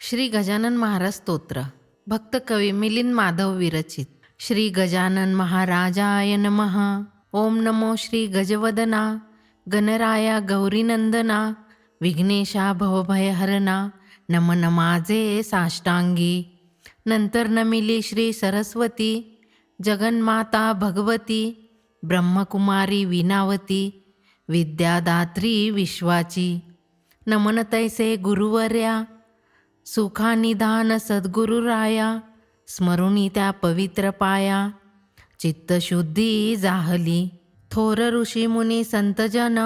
श्री गजानन महाराज स्तोत्र. भक्त कवी मिलिंद माधव विरचित. श्री गजानन महाराजाय नमः. ओम नमो श्री गजवदना गणराया गौरीनंदना विघ्नेशा भवभयहरणा नमन माझे साष्टांगी. नंतर नमिली श्री सरस्वती जगन्माता भगवती ब्रह्मकुमारी विनावती विद्यादात्री विश्वाची. नमन तैसे गुरुवर्या सुखानिधान सद्गुरुराया स्मरुनी त्या पवित्र पाया चित्तशुद्धी जाहली. थोर ऋषी मुनी संतजन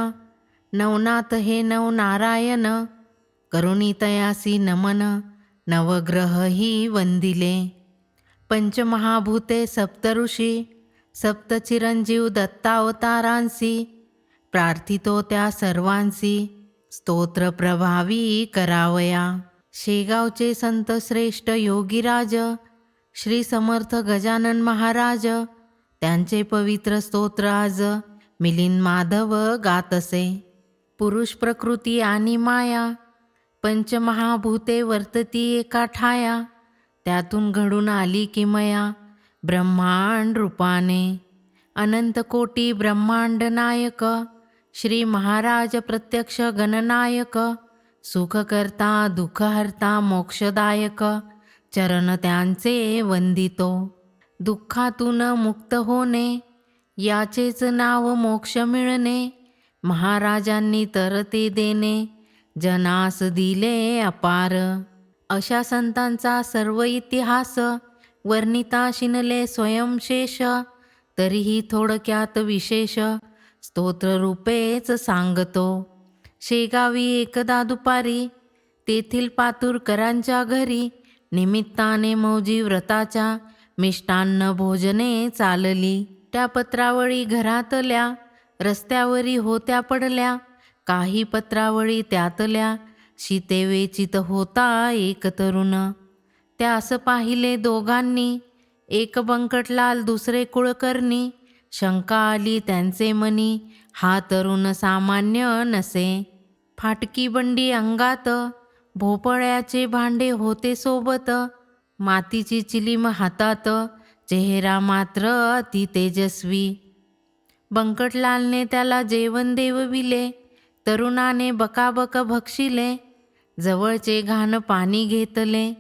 नवनाथ हे नवनारायण करुणी तयासी नमन नवग्रहही वंदिले. पंचमहाभूते सप्तऋषी सप्तचिरंजीव दत्तावतारांसी प्रार्थितो त्या सर्वांसी स्तोत्र प्रभावी करावया. शेगावचे संत श्रेष्ठ योगीराज श्री समर्थ गजानन महाराज त्यांचे पवित्र स्तोत्र आज मिलिंद माधव गातसे. पुरुष प्रकृती आणि माया पंचमहाभूते वर्तती एका ठाया त्यातून घडून आली किमया ब्रह्मांड रूपाने. अनंत कोटी ब्रह्मांड नायक श्री महाराज प्रत्यक्ष गणनायक सुखकर्ता दुःखहर्ता मोक्षदायक चरण त्यांचे वंदितो. दुःखातून मुक्त होणे याचेच नाव मोक्ष मिळणे महाराजांनी तर ते देणे जनास दिले अपार. अशा संतांचा सर्व इतिहास वर्णिता शिनले स्वयंशेष तरीही थोडक्यात विशेष स्तोत्ररूपेच सांगतो. शेगावी एकदा दुपारी तेथील पातूरकरांच्या घरी निमित्ताने मौजी व्रताच्या मिष्टान्न भोजने चालली. त्या पत्रावळी घरातल्या रस्त्यावरी होत्या पडल्या काही पत्रावळी त्यातल्या शीतेवेचित होता एक तरुण. त्यास पाहिले दोघांनी एक बंकटलाल दुसरे कुळकर्णी. शंका आली त्यांचे मनी हा तरुण सामान्य नसे. फाटकी बंडी अंगात भोपळ्याचे भांडे होते सोबत मातीची चिलीम हातात चेहरा मात्र अति तेजस्वी. बंकटलालने त्याला जेवण देवविले तरुणाने बकाबक भक्षिले. जवळचे घाण पाणी घेतले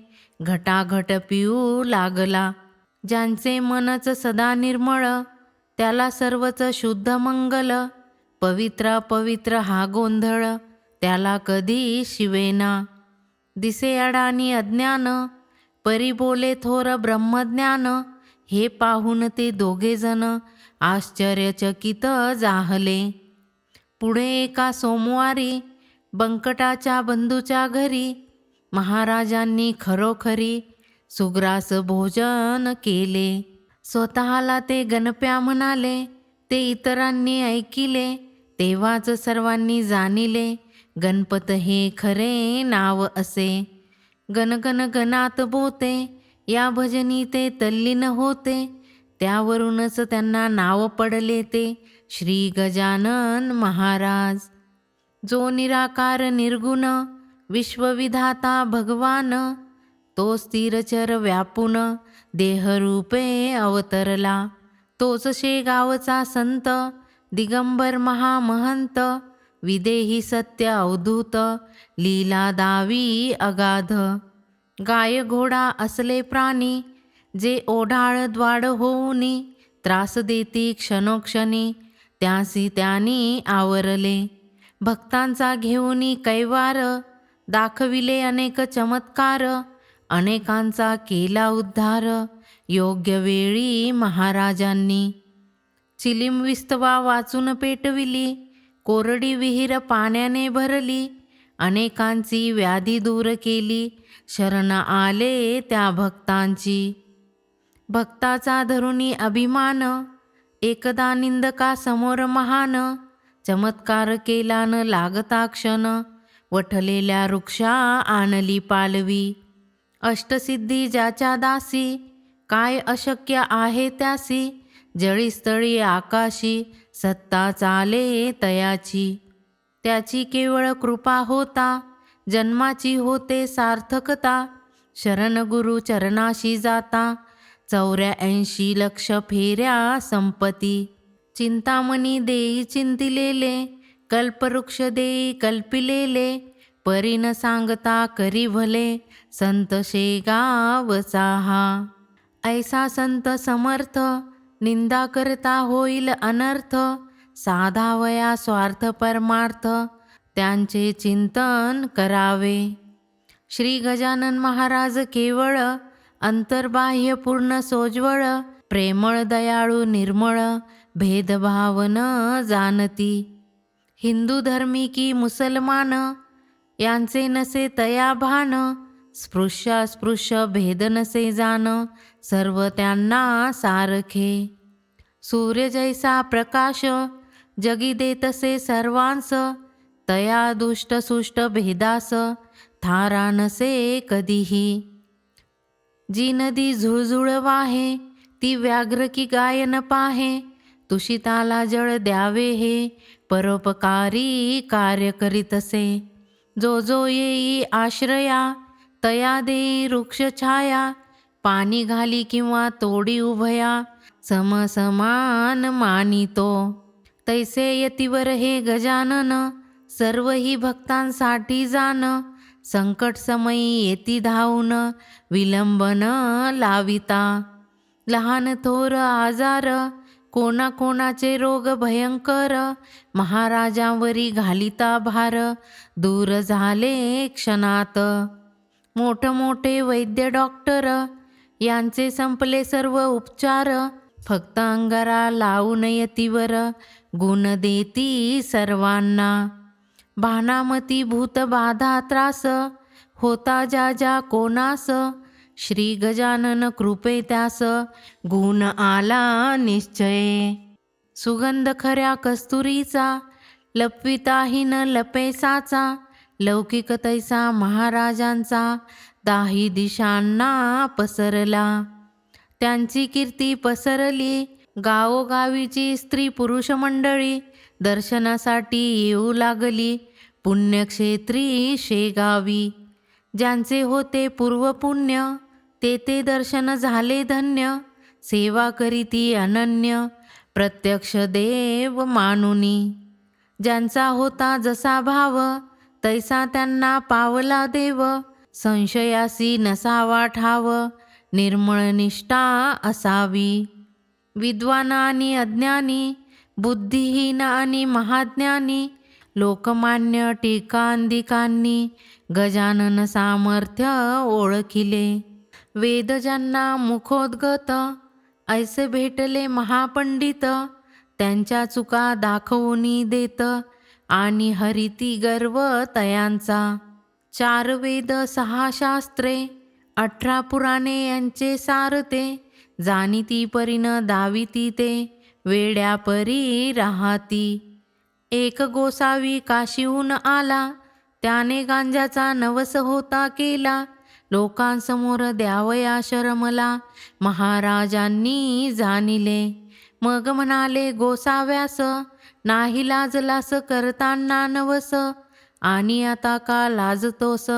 घटाघट पिऊ लागला. ज्यांचे मनच सदा निर्मळ त्याला सर्वच शुद्ध मंगल. पवित्र पवित्र हा गोंधळ त्याला कधी शिवेना. दिसे अडाणी अज्ञान परी बोले थोर ब्रह्मज्ञान. हे पाहून ते दोघेजण आश्चर्यचकित जाहले. पुढे एका सोमवारी बंकटाच्या बंधूच्या घरी महाराजांनी खरोखरी सुग्रास भोजन केले. स्वतःला ते गणप्या म्हणाले ते इतरांनी ऐकिले तेव्हाच सर्वांनी जाणिले गणपत हे खरे नाव असे. गणगण गणात बोते या भजनी ते तल्लीन होते त्यावरूनच त्यांना नाव पडले ते श्री गजानन महाराज. जो निराकार निर्गुण विश्वविधाता भगवान तो स्थिरचर व्यापून देहरूपे अवतरला. तोच शेगावचा संत दिगंबर महामहंत विदेही सत्य अवधूत लीला दावी अगाध. गाय घोडा असले प्राणी जे ओढाळ द्वाड होऊनी त्रास देती क्षणोक्षणी त्यासी त्यांनी आवरले. भक्तांचा घेऊनी कैवार दाखविले अनेक चमत्कार अनेकांचा केला उद्धार योग्य वेळी महाराजांनी. चिलीम विस्तवा वाचून पेटविली कोरडी विहीर पाण्याने भरली. अनेकांची व्याधी दूर केली शरण आले त्या भक्तांची. भक्ताचा धरुणी अभिमान एकदा निंदका समोर महान. चमत्कार केला न लागता क्षण वठलेल्या वृक्षा आणली पालवी. अष्टसिद्धी ज्याच्या दासी काय अशक्य आहे त्यासी. जळीस्थळी आकाशी सत्ता चाले तयाची. त्याची केवळ कृपा होता जन्माची होते सार्थकता, शरण गुरु चरणाशी जाता. 84 लक्ष फेऱ्या संपती, चिंतामणी देई चिंतिलेले, कल्पवृक्ष देई कल्पिलेले. परी न सांगता करी भले, संत शेगावचा हा. ऐसा संत समर्थ, निंदा करता होईल अनर्थ. साधावया स्वार्थ परमार्थ, त्यांचे चिंतन करावे. श्री गजानन महाराज केवळ, अंतर्बाह्य पूर्ण सोज्वळ. प्रेमळ दयाळू निर्मळ, भेदभाव न जाणती. हिंदू धर्मी की मुसलमान, यांचे नसे तया भान. स्पृश्य भेद नसे जाण, सर्व त्यांना सारखे. सूर्य जैसा प्रकाश, जगी देतसे सर्वांस. तया दुष्ट सुष्ट भेदास, थारा नसे कधीही. जी नदी झुळझुळ वाहे, ती व्याघ्र की गायन पाहे. तुषिताला जळ द्यावे हे, परोपकारी कार्य करीतसे. जो जो येई आश्रया, तया देई वृक्ष छाया. पाणी घाली किंवा तोडी उभया, समसमान मानितो. तैसे यतीवर हे गजानन, सर्व ही भक्तांसाठी जाण. संकट समयी येती धावून, विलंबन लाविता. लहान थोर आजार, कोणाकोणाचे रोग भयंकर. महाराजांवरी घालिता भार, दूर झाले क्षणात. मोठमोठे वैद्य डॉक्टर, यांचे संपले सर्व उपचार. फक्त अंगारा लावून यतीवर, गुण देती सर्वांना. भानामती भूत बाधा त्रास, होता ज्या ज्या कोणास. श्री गजानन कृपे त्यास, गुण आला निश्चये. सुगंध खऱ्या कस्तुरीचा, लपविताही न लपेसाचा. लौकिक तैसा महाराजांचा, दाही दिशांना पसरला. त्यांची कीर्ती पसरली, गावोगावीची स्त्री पुरुष मंडळी. दर्शनासाठी येऊ लागली, पुण्यक्षेत्री शेगावी. ज्यांचे होते पूर्वपुण्य, ते ते दर्शन झाले धन्य. सेवा करीती अनन्य, प्रत्यक्ष देव मानुनी. ज्यांचा होता जसा भाव, तैसा त्यांना पावला देव. संशयासी नसावा ठाव, निर्मळ निष्ठा असावी. विद्वान आणि अज्ञानी, बुद्धिहीन आणि महाज्ञानी. लोकमान्य टीकांदिकांनी, गजानन सामर्थ्य ओळखिले. वेद ज्यांना मुखोद्गत, ऐसे भेटले महापंडित. त्यांच्या चुका दाखवूनी देत, आणि हरिती गर्व तयांचा. 4 वेद 6 शास्त्रे, 18 पुराणे यांचे सारते. जाणीती परीन दाविती ते, वेड्या परी राहाती. एक गोसावी काशीहून आला, त्याने गांजाचा नवस होता केला. लोकांसमोर द्यावया शरमला, महाराजांनी जाणिले. मग म्हणाले गोसाव्यास, नाही लाजलास करताना नवस. आणि आता का लाजतोस,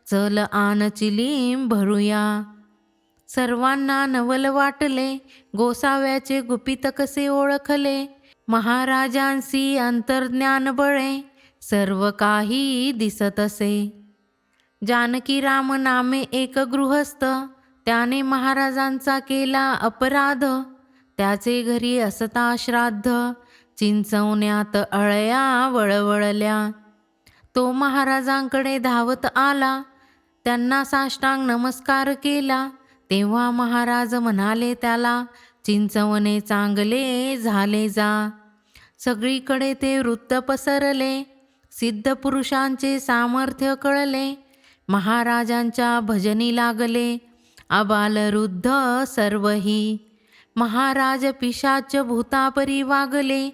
चल आन चिलीम भरूया. सर्वांना नवल वाटले, गोसाव्याचे गुपित कसे ओळखले. महाराजांसी अंतर्ज्ञान बळे, सर्व काही दिसत असे. जानकी राम नामे एक गृहस्थ, त्याने महाराजांचा केला अपराध. त्याचे घरी असता श्राद्ध, चिंचवण्यात अळया वळवळल्या. तो महाराजांकडे धावत आला, त्यांना साष्टांग नमस्कार केला. तेव्हा महाराज म्हणाले त्याला, चिंचवणे चांगले झाले जा. सगळीकडे ते वृत्त पसरले, सिद्ध पुरुषांचे सामर्थ्य कळले. महाराजांच्या भजनी लागले, आबालवृद्ध सर्वही. महाराज पिशाच भूतापरी वागले,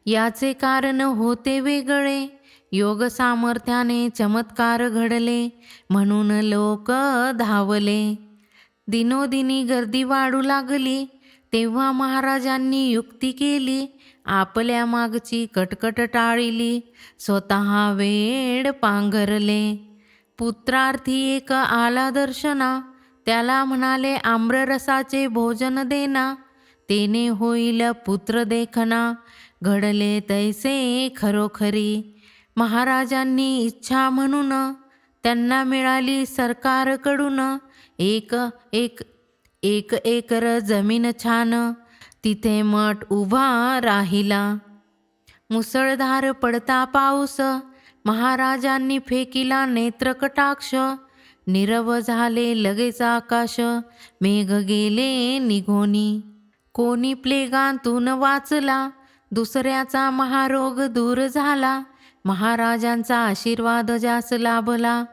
याचे कारण होते वेगळे. योग सामर्थ्याने चमत्कार घडले, म्हणून लोक धावले. दिनोदिनी गर्दी वाढू लागली, तेव्हा महाराजांनी युक्ती केली. आपल्या मागची कटकट टाळिली, स्वतः वेड पांघरले. पुत्रार्थी एक आला दर्शना, त्याला म्हणाले आम्ररसाचे भोजन देना, तेने होईल पुत्र देखना, घडले तैसे खरोखरी. महाराजांनी इच्छा म्हणून त्यांना मिळाली सरकारकडून एक एक एक एकर जमीन छान, तिथे मठ उभा राहिला. मुसळधार पडता पाऊस, महाराजांनी फेकिला नेत्रकटाक्ष, नीरव झाले लगेच आकाश, मेघ गेले निघोनी. कोणी प्लेगांतून वाचला, दुसऱ्याचा महारोग दूर झाला, महाराजांचा आशीर्वाद ज्यास लाभला,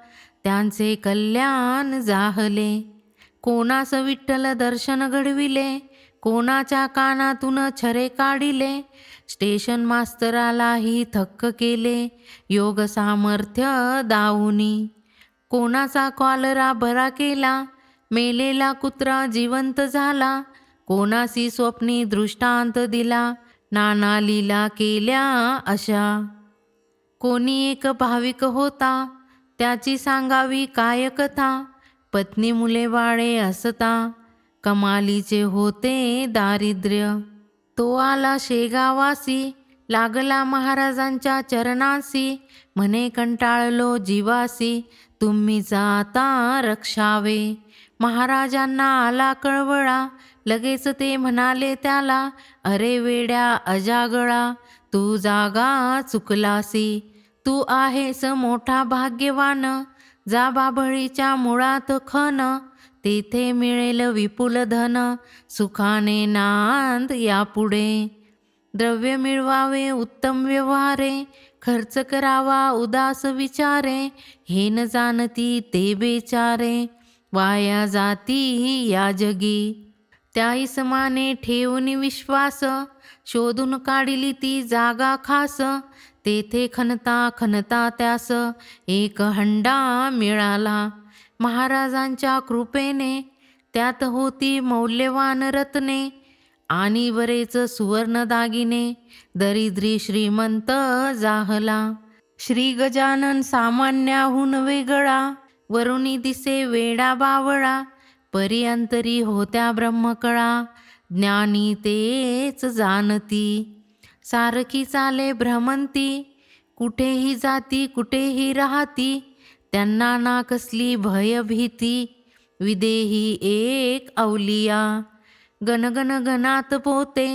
त्यांचे कल्याण जाहले. कोणास विठ्ठल दर्शन घडविले, कोणाच्या कानातून छरे काढिले, स्टेशन मास्तरालाही थक्क केले, योग सामर्थ्य दाऊनी. कोणाचा कॉलरा बरा केला, मेलेला कुत्रा जिवंत झाला, कोणासी स्वप्नी दृष्टांत दिला, नाना लीला केल्या अशा. कोणी एक भाविक होता, त्याची सांगावी काय कथा, पत्नी मुले बाळे असता, कमालीचे होते दारिद्र्य. तो आला शेगावासी, लागला महाराजांच्या चरणासी, म्हणे कंटाळलो जीवासी, तुम्हीच आता रक्षावे. महाराजांना आला कळवळा, लगेच ते म्हणाले त्याला, अरे वेड्या अजागळा, तू जागा चुकलासी, तू आहेस मोठा भाग्यवान, जा बाभळीच्या मुळात खन, तेथे मिळेल विपुल धन, सुखाने नांद यापुढे. द्रव्य मिळवावे उत्तम व्यवहारे, खर्च करावा उदास विचारे, हे न जाणती ते बेचारे, वाया जाती या जगी. त्या इसमाने ठेवून विश्वास, शोधून काढिली ती जागा खास, तेथे खणता खणता त्यास एक हंडा मिळाला. महाराजांच्या कृपेने त्यात होती मौल्यवान रत्ने, आणि बरेच सुवर्ण दागिने, दरिद्री श्रीमंत जाहला. श्री गजानन सामान्याहून वेगळा, वरुणी दिसे वेडा बावळा, परिअंतरी होत्या ब्रह्मकळा, ज्ञानी तेच जाणती. सारखी चाले भ्रमंती, कुठेही जाती कुठेही राहती, त्यांना ना कसली भयभीती, विदेही एक अवलिया. गणगण गणात पोते,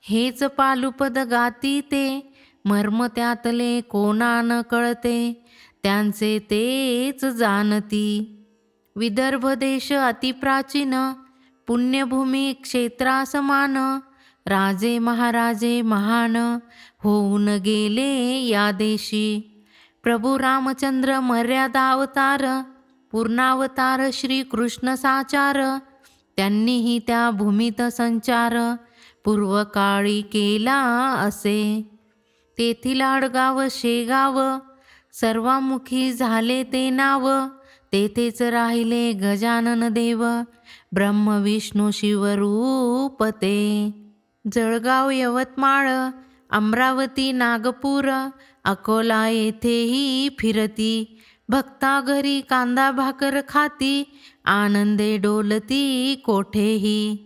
हेच पालुपद गाती ते, मर्म त्यातले कोणा न कळते, त्यांचे तेच जाणती. विदर्भ देश अतिप्राचीन, पुण्यभूमी क्षेत्रासमान, राजे महाराजे महान, होऊन गेले या देशी. प्रभू रामचंद्र मर्यादावतार, पूर्णावतार श्री कृष्ण साचार, त्यांनीही त्या भूमीत संचार, पूर्वकाळी केला असे. तेथील आडगाव शेगाव, सर्वामुखी झाले ते नाव, तेथेच राहिले गजानन देव, ब्रह्म विष्णू शिवरूप ते. जळगाव यवतमाळ अमरावती नागपूर अकोला येथेही फिरती, भक्ता घरी कांदा भाकर खाती, आनंदे डोलती कोठेही.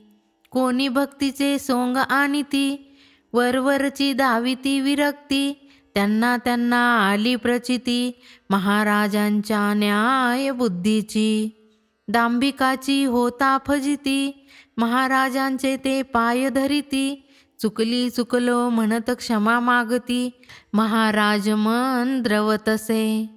कोणी भक्तीचे सोंग आणिती, वरवरची धाविती विरक्ती, त्यांना त्यांना आली प्रचिती, महाराजांच्या न्याय बुद्धीची. दांभिकाची होता फजिती, महाराजांचे ते पाय धरिती, चुकली चुकलो म्हणत क्षमा मागती, महाराज मन द्रवतसे.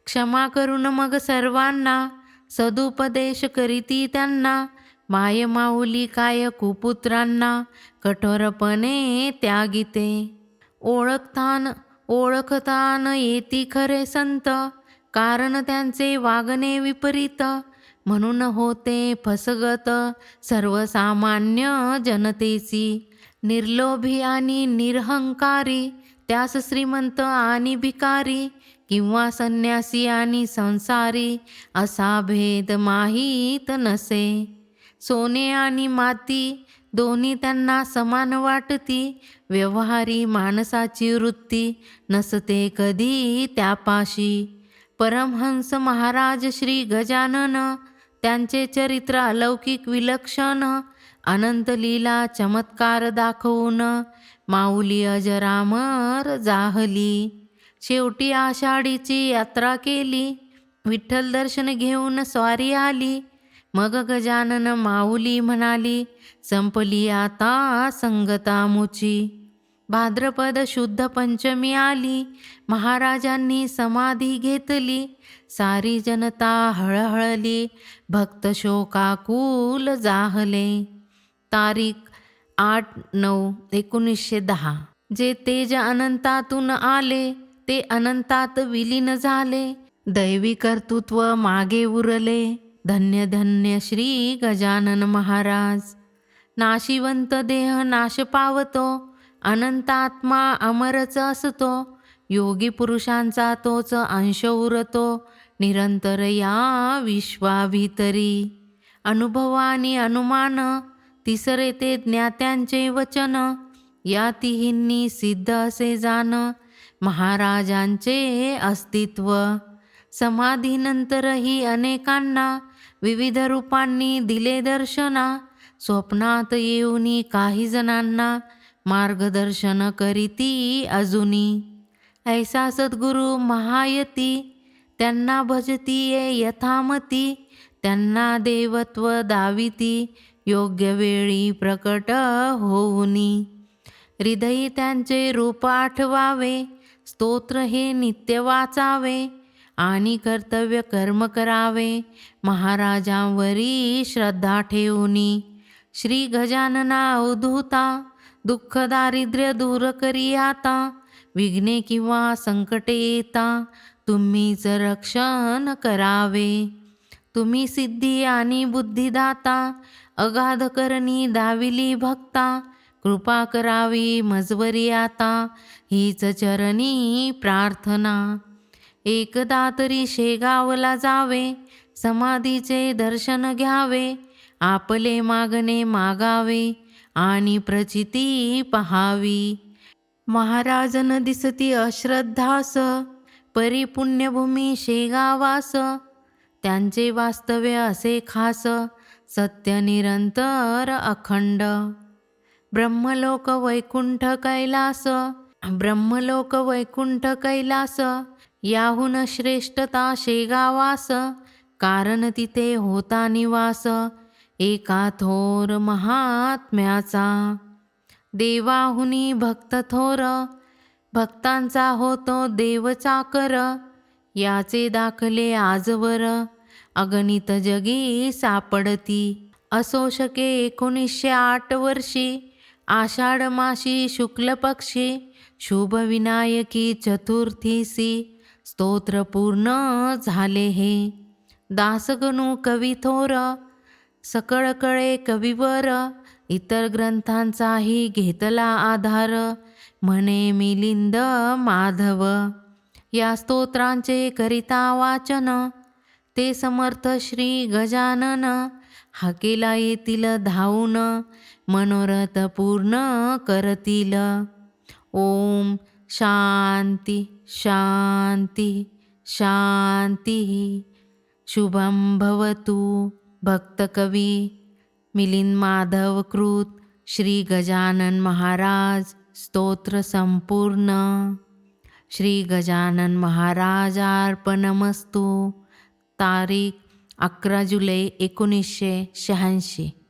क्षमा करून मग सर्वांना, सदुपदेश करीती त्यांना, माय माऊली काय कुपुत्रांना, कठोरपणे त्यागिते. ओळखतान येती खरे संत, कारण त्यांचे वागणे विपरीत, म्हणून होते फसगत सर्वसामान्य जनतेची. निर्लोभी आणि निरहंकारी, त्यास श्रीमंत आणि भिकारी, किंवा संन्यासी आणि संसारी, असा भेद माहीत नसे. सोने आणि माती दोन्ही त्यांना समान वाटती, व्यवहारी माणसाची वृत्ती नसते कधी त्यापाशी. परमहंस महाराज श्री गजानन, त्यांचे चरित्र अलौकिक विलक्षण, अनंत लीला चमत्कार दाखवून माऊली अजरामर जाहली. शेवटी आषाढीची यात्रा केली, विठ्ठल दर्शन घेऊन स्वारी आली. मग गजानन माऊली म्हणाली, संपली आता संगता मुची. भाद्रपद शुद्ध पंचमी आली, महाराजांनी समाधी घेतली. सारी जनता हळहळली, भक्त शोकाकुल जाहले. तारीख 8/9/1910. जे तेज अनंतातून आले, ते अनंतात विलीन झाले. दैवी कर्तृत्व मागे उरले, धन्य धन्य श्री गजानन महाराज. नाशिवंत देह नाश पावतो, अनंतात्मा अमरच असतो. योगी पुरुषांचा तोच अंश उरतो, निरंतर या विश्वाभितरी. अनुभवानी अनुमान, तिसरे ते ज्ञात्यांचे वचन. या तिहींनी सिद्ध असे जाण, महाराजांचे अस्तित्व. समाधीनंतरही अनेकांना विविध रूपांनी दिले दर्शना. स्वप्नात येऊनी काही जणांना मार्गदर्शन करीती अजुनी. ऐसा सद्गुरु महायती, त्यांना भजती यथामती. त्यांना देवत्व दाविती, योग्य वेळी प्रकट होऊनी. हृदयी त्यांचे रूप आठवावे, स्तोत्र हे नित्य वाचावे. आणि कर्तव्य कर्म करावे, महाराजांवरी श्रद्धा ठेवूनी. श्री गजानना अवधूता, दुःख दारिद्र्य दूर करी आता. विघ्ने किंवा संकटे येता, तुम्हीच रक्षण करावे. तुम्ही सिद्धी आणि बुद्धिदाता, अगाध करणी दाविली भक्ता. कृपा करावी मजवरी आता, हीच चरणी प्रार्थना. एकदा तरी शेगावला जावे, समाधीचे दर्शन घ्यावे. आपले मागणे मागावे, आणि प्रचिती पहावी. महाराज न दिसती अश्रद्धास, परिपुण्यभूमी शेगावास. त्यांचे वास्तव्य असे खास, सत्य निरंतर अखंड. ब्रह्मलोक वैकुंठ कैलास, ब्रह्मलोक वैकुंठ कैलास. याहून श्रेष्ठता शेगावास, कारण तिथे होता निवास एका थोर महात्म्याचा. देवाहुनी भक्त थोर, भक्तांचा होतो देव चाकर. याचे दाखले आजवर, अगणित जगी सापडती. असो शके 1908 वर्षी, आषाढ मासी शुक्ल पक्षी. शुभ विनायकी चतुर्थीसी, स्तोत्र पूर्ण झाले हे. दासगणू कवी थोर, सकळ कळे कविवर. इतर ग्रंथांचाही घेतला आधार, म्हणे मिलिंद माधव. या स्तोत्रांचे करिता वाचन, ते समर्थ श्री गजानन. हाकेला येतील धावून, मनोरथ पूर्ण करतील. ओम शांती शांती शांती. शुभं भवतु. भक्त कवी मिलिंद माधव कृत श्री गजानन महाराज स्तोत्र संपूर्ण. श्री गजानन महाराजार्पणमस्तु. तारीख 11 जुलै 1986.